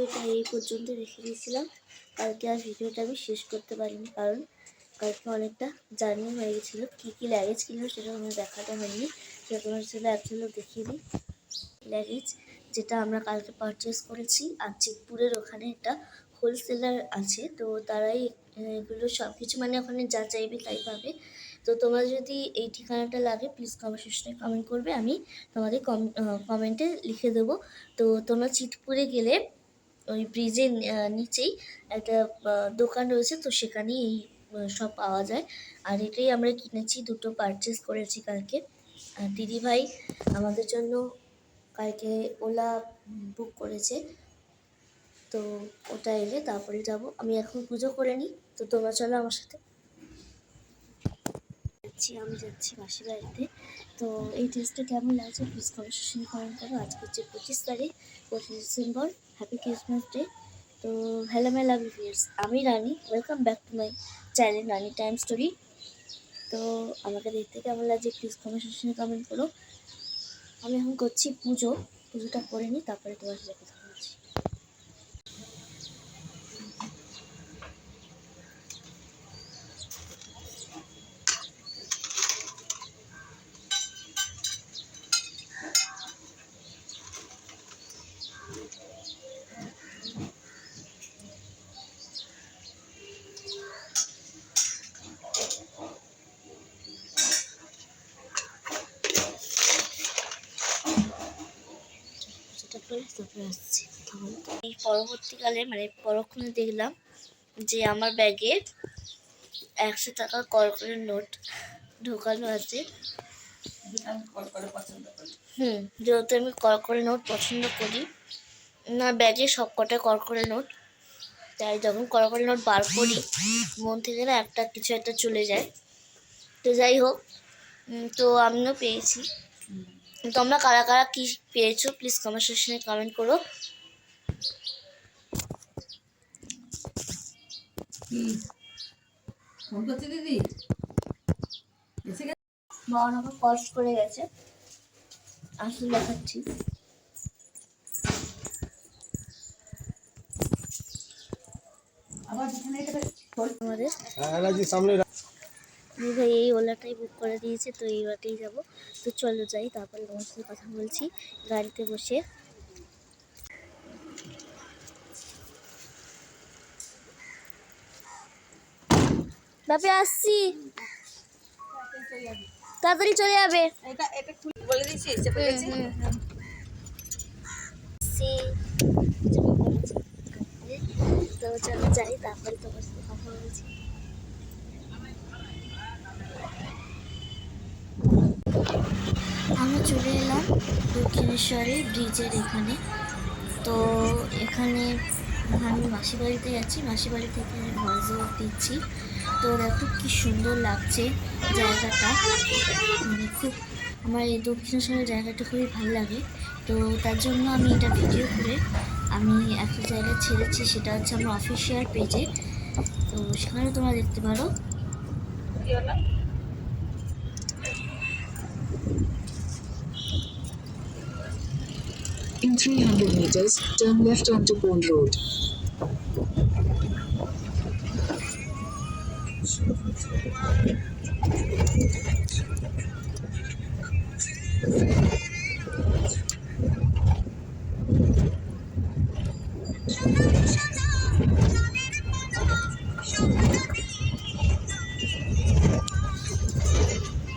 ভিডিওটা এই পর্যন্ত রেখে দিয়েছিলাম। কালকে আর ভিডিওটা আমি শেষ করতে পারিনি, কারণ কালকে অনেকটা জার্নি হয়ে গেছিলো। কী কী লাগেজ কিনলো সেটা আমার দেখাতে হয়নি, সেটা তোমার সাথে একচুয়ালি দেখিয়ে দিই। লাগেজ যেটা আমরা কালকে পারচেস করেছি, আর চিতপুরের ওখানে একটা হোলসেলার আছে, তো তারাই এগুলো সব কিছু মানে ওখানে যা চাইবে তাই পাবে। তো তোমরা যদি এই ঠিকানাটা লাগে প্লিজ কমেন্ট সেকশনে কমেন্ট করবে, আমি তোমাদের কমেন্টে লিখে দেবো। তো তোমরা চিতপুরে গেলে ওই ব্রিজের নিচেই একটা দোকান রয়েছে, তো সেখানেই এই সব পাওয়া যায়। আর এটাই আমরা কিনেছি, দুটো পারচেস করেছি কালকে। আর দিদিভাই আমাদের জন্য কালকে ওলা বুক করেছে, তো ওটা এলে তারপরে যাব। আমি এখন পুজো করে নিই, তো তোমরা চলো আমার সাথে। আমি যাচ্ছি মাসির বাড়িতে। তো এই ড্রেসটা কেমন লাগছে প্লিজ কমেন্ট করো। আজকে হচ্ছে 25 তারিখ, 25 ডিসেম্বর। Happy Christmas day. তো হ্যালো মাই লাভ ভিউয়ার্স, আমি Rani, welcome back to my channel Rani time story. তো আমাকে দেখতে কেমন লাগছে প্লিজ কমেন্ট করো। আমি এখন করছি পুজোটা করে নিই, তারপরে তোমার সাথে কথা বলছি। এই পরবর্তীকালে মানে পরক্ষণে দেখলাম যে আমার ব্যাগে 100 টাকার কড়কড়ের নোট ঢোকানো আছে। যেহেতু আমি কড়কড়ে নোট পছন্দ করি না, ব্যাগে সব কটা কড়কড়ে নোট, তাই যখন কড়কড়ে নোট বার করি মন থেকে না একটা কিছু একটা চলে যায়। তো যাই হোক, তো আমিও পেয়েছি। তোমরা কারা কারা কি পেয়েছো প্লিজ কমেন্ট সেকশনে কমেন্ট করো। দিদি বাবা আমাকে কষ্ট করে গেছে, আসলে দেখাচ্ছি। আমাদের ভাই এই ওলাটাই বুক করে দিয়েছে, তো এই ওলাটাই যাবো। তো চলো যাই, তারপরে তোমার সাথে কথা বলছি গাড়িতে বসে। বাপে আসছি, তাড়াতাড়ি চলে যাবে। তো চলো যাই, তারপরে তোমার সাথে কথা বলছি। আমি চলে এলাম দক্ষিণেশ্বরের ব্রিজের এখানে। তো এখানে আমি মাসির বাড়িতে যাচ্ছি, মাসির বাড়ি থেকে ভয়েস ওভার দিচ্ছি। তো দেখো কি সুন্দর লাগছে জায়গাটা, মানে খুব আমার এই দক্ষিণেশ্বরের জায়গাটা খুবই ভালো লাগে। তো তার জন্য আমি এটা ভিডিও করে আমি একটা জায়গায় ছেড়েছি, সেটা হচ্ছে আমার অফিসিয়াল পেজে, তো সেখানে তোমরা দেখতে পারো। In 300 meters, turn left onto Pond Road.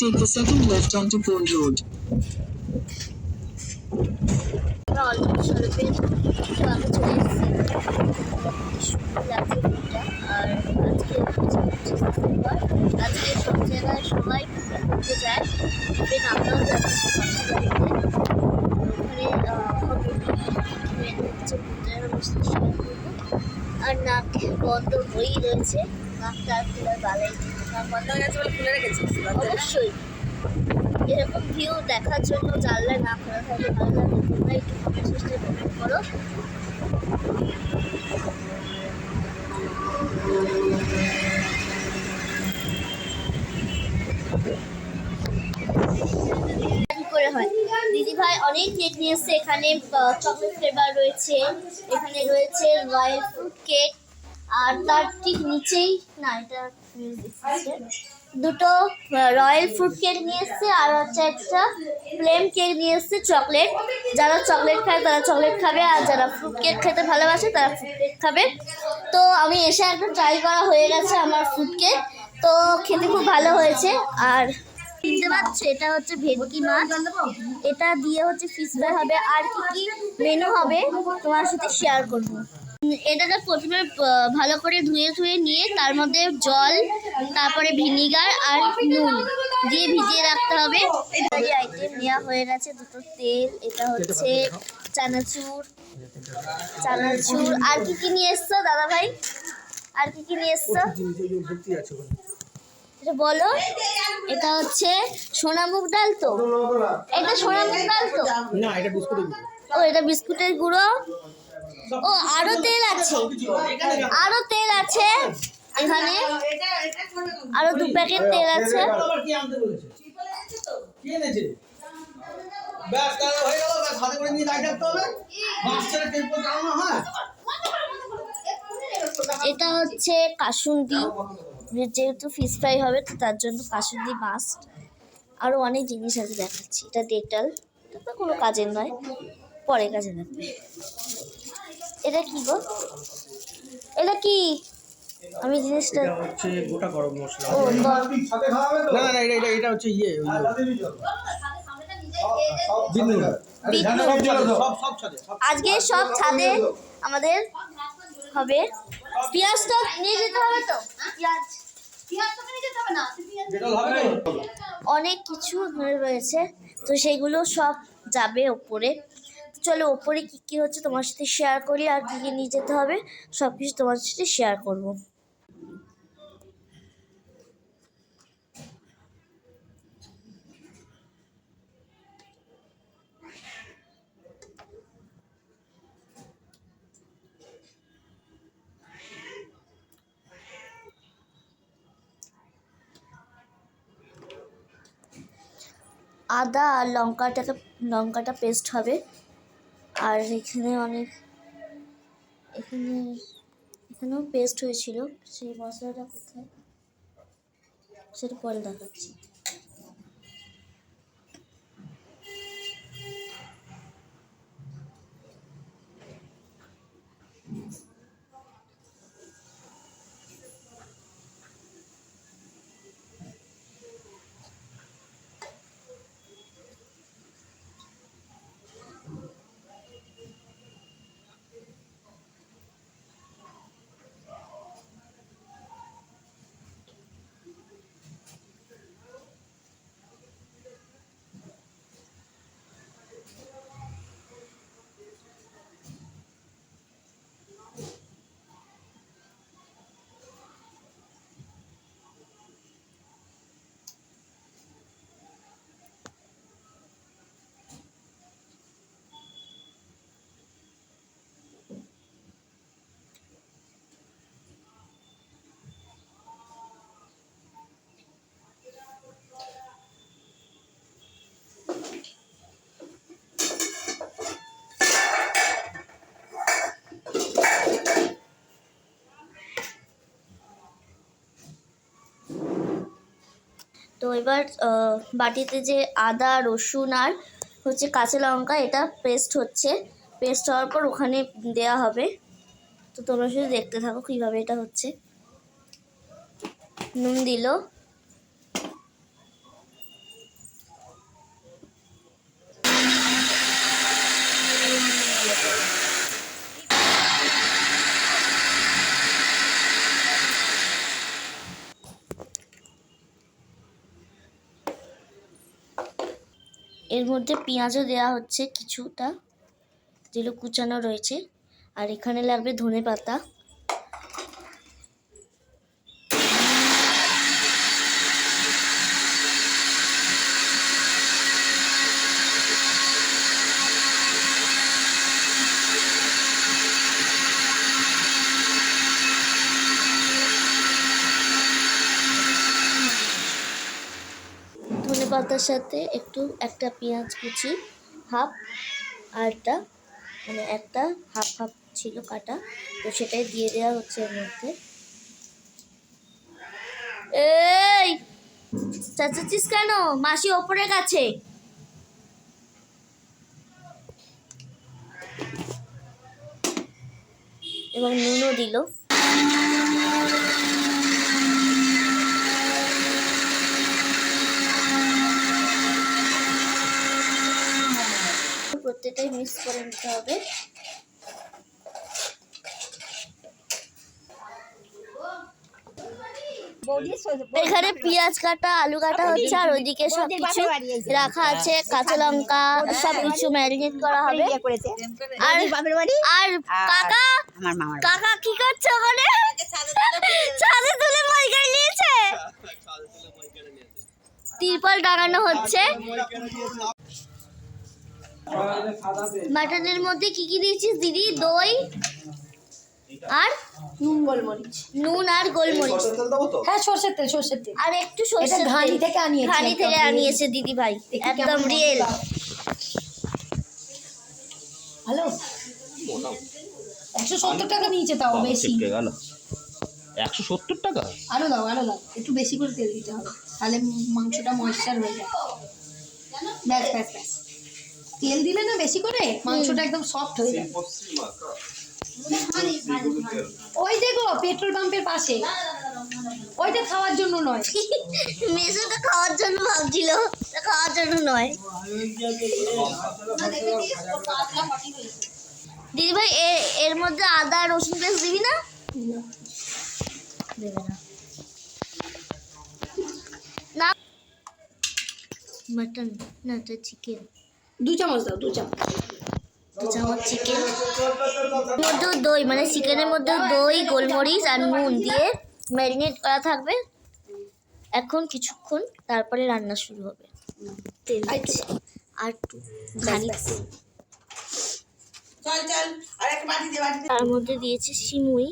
Take the second left onto Pond Road. Already সড়কে আগে চলে এসেছি, সুন্দর লাগছে ভিউটা। আর আজকে হচ্ছে 25 ডিসেম্বর, আজকে সব জায়গায় সবাই ঘুরতে যায়, ইভেন আমরাও যাচ্ছি মাসির বাড়িতে। ওখানে হচ্ছে পুজোর অনুষ্ঠান শুরু করবো, আর নাক বন্ধ হয়েই রয়েছে, নাকটা খোলার বালাই নাক বন্ধ হয়ে গেছে বলে খুলে রেখেছিস। অবশ্যই এরকম ভিউ দেখার জন্য জানলায় না খোলা থাকলে ভালো লাগে। তোমরা একটু কমেন্ট সেকশনে কমেন্ট করো। কি করে হয় দিদি ভাই অনেক অনেক কেক নিয়ে এসছে। এখানে চকলেট ফ্লেভার রয়েছে, এখানে রয়েছে রয়্যাল ফ্রুট কেক, আর তার ঠিক নিচেই না এটা দুটো রয়্যাল ফ্রুট কেক নিয়ে এসছে, আর হচ্ছে একটা প্লেন কেক নিয়ে এসছে চকলেট। যারা চকলেট খায় তারা চকলেট খাবে, আর যারা ফ্রুট কেক খেতে ভালোবাসে তারা ফ্রুট কেক খাবে। তো আমি এসে একটা ট্রাই করা হয়ে গেছে আমার ফ্রুট কেক, তো খেতে খুব ভালো হয়েছে। আর কিনতে পারছো, এটা হচ্ছে ভেটকি মাছ, এটা দিয়ে হচ্ছে ফিশ ফ্রাই হবে, আর কি কি মেনু হবে তোমার সাথে শেয়ার করবো। এটাকে প্রথমে ভালো করে ধুয়ে নিয়ে তার মধ্যে জল, তারপরে ভিনিগার আর নুন দিয়ে ভিজিয়ে রাখতে হবে। আইটেম নেওয়া হয়ে গেছে, দুটো তেল, এটা হচ্ছে চানাচুর। আর কি কি নিয়ে এসছো দাদা ভাই, আর কি কি নিয়ে এসছো এটা বলো। এটা হচ্ছে সোনা মুগ ডাল, তো এটা সোনা মুগ ডাল তো না, এটা বিস্কুটের গুঁড়ো। ও এটা বিস্কুটের গুঁড়ো। ও আরো তেল আছে, আরো তেল আছে এখানে, আরো 2 প্যাকেট তেল আছে। এটা হচ্ছে কাসুন্দি, যেহেতু ফিশ ফ্রাই হবে তো তার জন্য কাসুন্দি মাস্ট। আরো অনেক জিনিস আছে দেখাচ্ছি। এটা ডেটল, এটা তো কোনো কাজের নয়, পরে কাজে লাগবে। এটা কি গো, এটা কি? আমি জিনিসটা হচ্ছে গোটা গরম মশলা। ও না না, এটা হচ্ছে ইয়ে আজকে সব ছাদে আমাদের হবে। পেঁয়াজ তো নিয়ে যেতে হবে, তো পেঁয়াজ অনেক কিছু রয়েছে, তো সেগুলো সব যাবে ওপরে। চলো ওপরে কি কি হচ্ছে তোমার সাথে শেয়ার করি, আর কি কি নিয়ে যেতে হবে সব কিছু তোমার সাথে শেয়ার করব। আদা আর লঙ্কাটা পেস্ট হবে, আর এখানে এখানেও পেস্ট হয়েছিল, সেই মশলাটা কোথায় সেটা পরে দেখাচ্ছি। তো এবার বাটিতে যে আদা, রসুন আর হচ্ছে কাঁচা লঙ্কা এটা পেস্ট হওয়ার পর ওখানে দেয়া হবে। তো তোমরা শুধু দেখতে থাকো কীভাবে এটা হচ্ছে। নুন দিল, এর মধ্যে পেঁয়াজও দেওয়া হচ্ছে কিছুটা, যেগুলো কুচানো রয়েছে, আর এখানে লাগবে ধনেপাতা। ধনেপাতার সাথে একটা পেঁয়াজ কুচি, হাফ আর একটা মানে একটা হাফ হাফ ছিল কাটা, তো সেটাই দিয়ে দেওয়া হচ্ছে এর মধ্যে। এই চাচাচ্ছিস কেন? মাসি ওপরে গেছে। এবং নুনও দিল। প্রত্যেকটাই মিক্স করে নিতে হবে। এখানে পেঁয়াজ কাটা, আলু কাটা হচ্ছে, আর ওইদিকে সবকিছু রাখা আছে, কাঁচা লঙ্কা সবকিছু ম্যারিনেট করা হবে। আর কাকা কাকা কি করছে ওখানে? ছাদে তুলে মই করে নিয়েছে, তিরপল টাঙানো হচ্ছে। মাটনের মধ্যে কি কি দিয়েছিস দিদি? দই আর নুন আর গোলমরিচ। হ্যাঁ, সরষের তেল আর একটু সরষের তেল ঘানি থেকে আনিয়েছে দিদি ভাই, একদম রিয়েল। হ্যালো, 170 টাকা নিয়েছে, তাও বেশি। 170 টাকা? আরো দাও একটু বেশি করে তেল দিতে হবে, তাহলে মাংসটা ময়েশ্চার হয়ে যায়। ব্যাস তেল দিলে না বেশি করে, মাংসটা একদম সফট হয়ে যায়। ওই দেখো পেট্রোল পাম্পের পাশে, ওইটা খাওয়ার জন্য নয়। মেসোটা খাওয়ার জন্য ভাবছিল, খাওয়ার জন্য নয়। দিদি ভাই এর মধ্যে আদা রসুন পেস্ট দিবি না? দেবে না। মাটন না, এটা চিকেন। 2 চামচ দাও, 2 চামচ। 2 চামচ চিকেন মধ্যে দই, মানে চিকেনের মধ্যে দই, গোলমরিচ আর নুন দিয়ে ম্যারিনেট করা থাকবে এখন কিছুক্ষণ, তারপরে রান্না শুরু হবে। তেল আর একটু ঘানি, তার মধ্যে দিয়েছি সিমুই,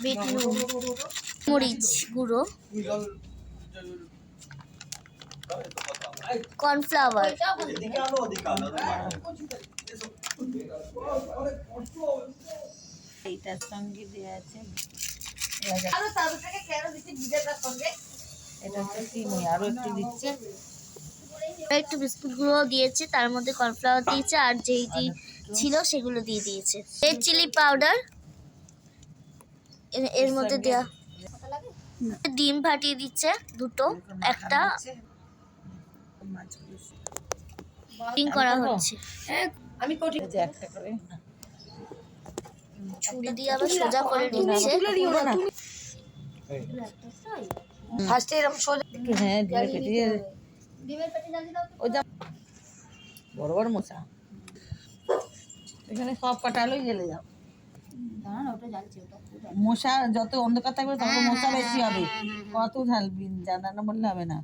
বিট নুন, মরিচ গুঁড়ো, কর্নফ্লাওয়ার, এইটার সঙ্গে দেওয়া আছে এটা হচ্ছে চিনি, আরো একটু দিচ্ছে, একটু বিস্কুট গুঁড়ো দিয়েছে, তার মধ্যে কর্নফ্লাওয়ার দিয়েছে, আর যেই ছিল সেগুলো দিয়ে দিয়েছে। রেড চিলি পাউডার এর মধ্যে দেওয়া, ডিম ফাটিয়ে দিচ্ছে দুটো, একটা করা হচ্ছে। আমি কোটি একটা করে ছুরি দিয়ে আবার সোজা করে নিচ্ছে। ফার্স্টে এরকম সোজা, হ্যাঁ ডিমের পেটি, ওই যা বড় বড় মশা, এখানে সব কাটালোই গেলে যাও। মশা যত অন্ধকার থাকবে তত মশা বেশি হবে। কত ঝালবি, জানা বললে হবে না।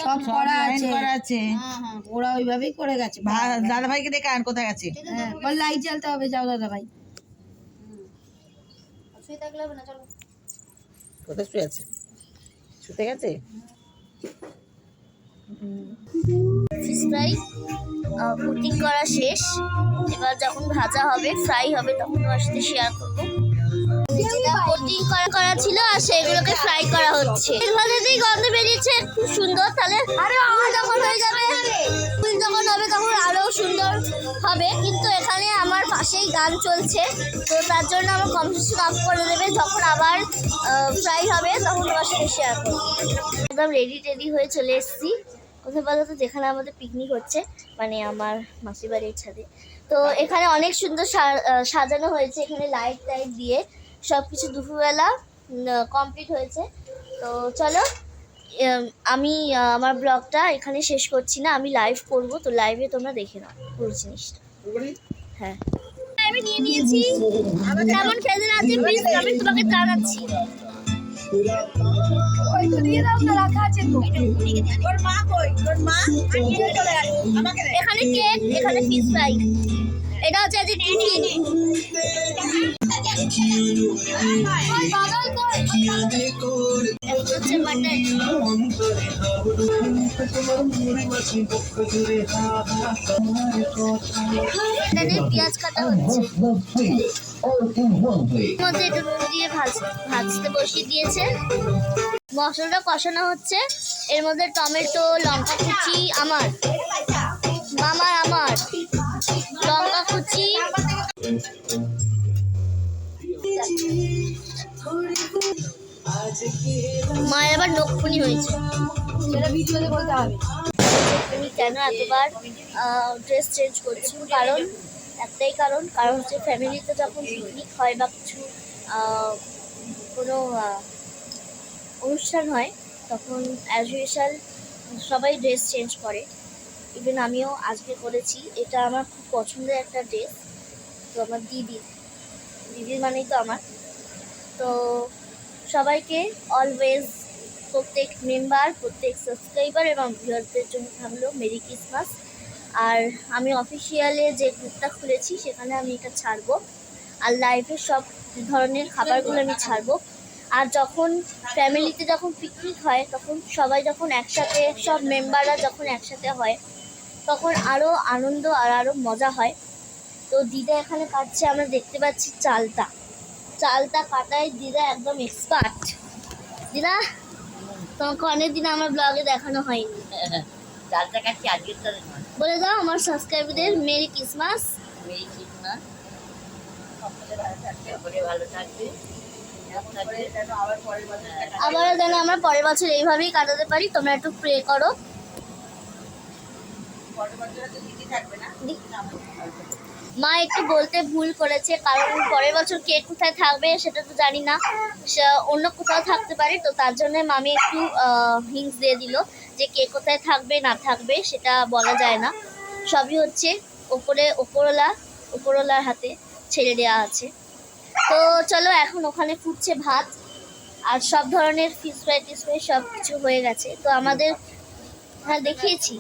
সব করা আছে। ওরা ওইভাবেই করে গেছে। দাদা ভাইকে দেখে আন কোথায় গেছে। বল লাইট জ্বালতে হবে, যাও দাদা ভাই। কোথায় শুয়ে আছে? শুতে গেছে। ফিশ ফ্রাই কুকিং করা শেষ, এবার যখন ভাজা হবে, ফ্রাই হবে, তখন তোমার সাথে শেয়ার করবো। যেটা কোটিং করা ছিল আর সেগুলোকে ফ্রাই করা হচ্ছে। এর ভাজাতেই গন্ধ বেরিয়েছে, খুব সুন্দর। তাহলে ফুল যখন হয়ে যাবে, ফুল যখন হবে তখন আরও সুন্দর হবে। কিন্তু এখানে আমার পাশেই গান চলছে, তো তার জন্য আমার কম্পিটিশন অফ করে দেবে। যখন আবার ফ্রাই হবে তখন তোমার সাথে শেয়ার করবো। একদম রেডি হয়ে চলে এসেছি। কোথায় বলো তো? যেখানে আমাদের পিকনিক হচ্ছে, মানে আমার মাসির বাড়ির ছাদে। তো এখানে অনেক সুন্দর সাজানো হয়েছে, এখানে লাইট দিয়ে সব কিছু দুপুরবেলা কমপ্লিট হয়েছে। তো চলো, আমি আমার ব্লগটা এখানে শেষ করছি না, আমি লাইভ করব, তো লাইভে তোমরা দেখে নাও পুরো জিনিসটা। হ্যাঁ, আমি নিয়ে নিয়েছি। কেমন খেলতে আছে প্লিজ আমি তোমাকে জানাচ্ছি। ওই তো দিয়ে দাও না, রাখা আছে তো। তোর মা কই? তোর মা আমাকে দে। এখানে কেক, এখানে ফিশ ফ্রাই। এটা হচ্ছে আজকে টিফিন। ওই বাগান কই? এটা হচ্ছে মাটন। এখানে পেঁয়াজ কাটা হচ্ছে। মধ্যে একটু নুন দিয়ে ভাজতে বসিয়ে দিয়েছে। মশলাটা কষানো হচ্ছে। এর মধ্যে টমেটো, লঙ্কা কুচি, আমার মামার, আমার লঙ্কা কুচি, মায়ের আবার নখুনি হয়েছে। সেটা ভিডিওতে বলতে হবে। আমি কেন এতবার ড্রেস চেঞ্জ করছি, একটাই কারণ হচ্ছে ফ্যামিলিতে যখন পিকনিক হয় বা কিছু কোনো অনুষ্ঠান হয় তখন অ্যাজ ইউজুয়াল সবাই ড্রেস চেঞ্জ করে। ইভেন আমিও আজকে করেছি। এটা আমার খুব পছন্দের একটা ড্রেস। তো আমার দিদির মানেই তো আমার। তো সবাইকে অলওয়েজ, প্রত্যেক মেম্বার, প্রত্যেক সাবস্ক্রাইবার এবং ভিউয়ারদের জন্য থাকলো মেরি ক্রিসমাস। আর আমি অফিসিয়ালে যে গ্রুপটা খুলেছি সেখানে আমি এটা ছাড়বো, আর লাইভে সব ধরনের খাবারগুলো আমি ছাড়বো। আর যখন ফ্যামিলিতে যখন পিকনিক হয় তখন সবাই যখন একসাথে, সব মেম্বাররা যখন একসাথে হয় তখন আরও আনন্দ আর আরও মজা হয়। তো দিদা এখানে কাটছে, আমরা দেখতে পাচ্ছি চালটা কাটায় দিদা একদম এক্সপার্ট। দিদা, তোমাকে অনেকদিন আমার ব্লগে দেখানো হয়নি। চালটা কাটছি আজকে তো বলে দাও আমার সাবস্ক্রাইবারদের মেরি ক্রিসমাস। Merry Christmas. সকলে ভালো থাকবে। আবারও যেন আমরা পরের বছর এইভাবেই কাটাতে পারি। তোমরা একটু প্রে করো। মা একটু বলতে ভুল করেছে, কারণ পরের বছর কে কোথায় থাকবে সেটা তো জানি না, অন্য কোথাও থাকতে পারে। তো তার জন্য মামি একটু হিন্টস দিয়ে দিল যে কে কোথায় থাকবে না থাকবে সেটা বলা যায় না। সবই হচ্ছে ওপরওয়ালার হাতে ছেড়ে দেওয়া আছে। তো চলো, এখন ওখানে ফুটছে ভাত আর সব ধরনের ফিশ ফ্রাই সব কিছু হয়ে গেছে। তো আমাদের, হ্যাঁ দেখিয়েছি,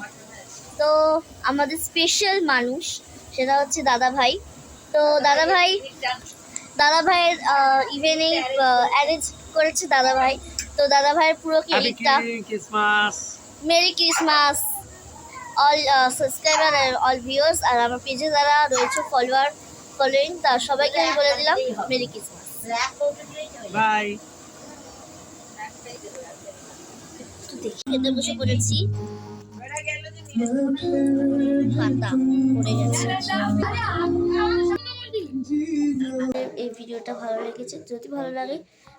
তো আমাদের স্পেশাল মানুষ সেটা হচ্ছে দাদা ভাই। তো দাদা ভাইয়ের ইভেনিং অ্যারেঞ্জ করেছে দাদা ভাই। তো দাদা ভাইয়ের পুরো ক্রেডিটটা, মেরি ক্রিসমাস অল সাবস্ক্রাইবার আর অল ভিউয়ার্স, আর আমার পেজে যারা রয়েছে ফলোয়িং, তা সবাইকে আমি বলে দিলাম মেরি ক্রিসমাস। বাই। দেখি খেতে বসে পড়েছি। পাতা পড়ে গেছে। এই ভিডিওটা ভালো লেগেছে, যদি ভালো লাগে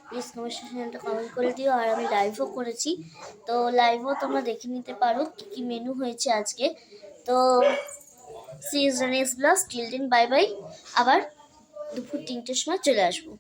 প্লিজ কমেন্ট সেকশনটা কমেন্ট করে দিও। আর আমি লাইভও করেছি, তো লাইভও তোমরা দেখে নিতে পারো কী কী মেনু হয়েছে আজকে। তো see is the next blog. Till then bye bye. আবার দুপুর 3টের সময় চলে আসবো।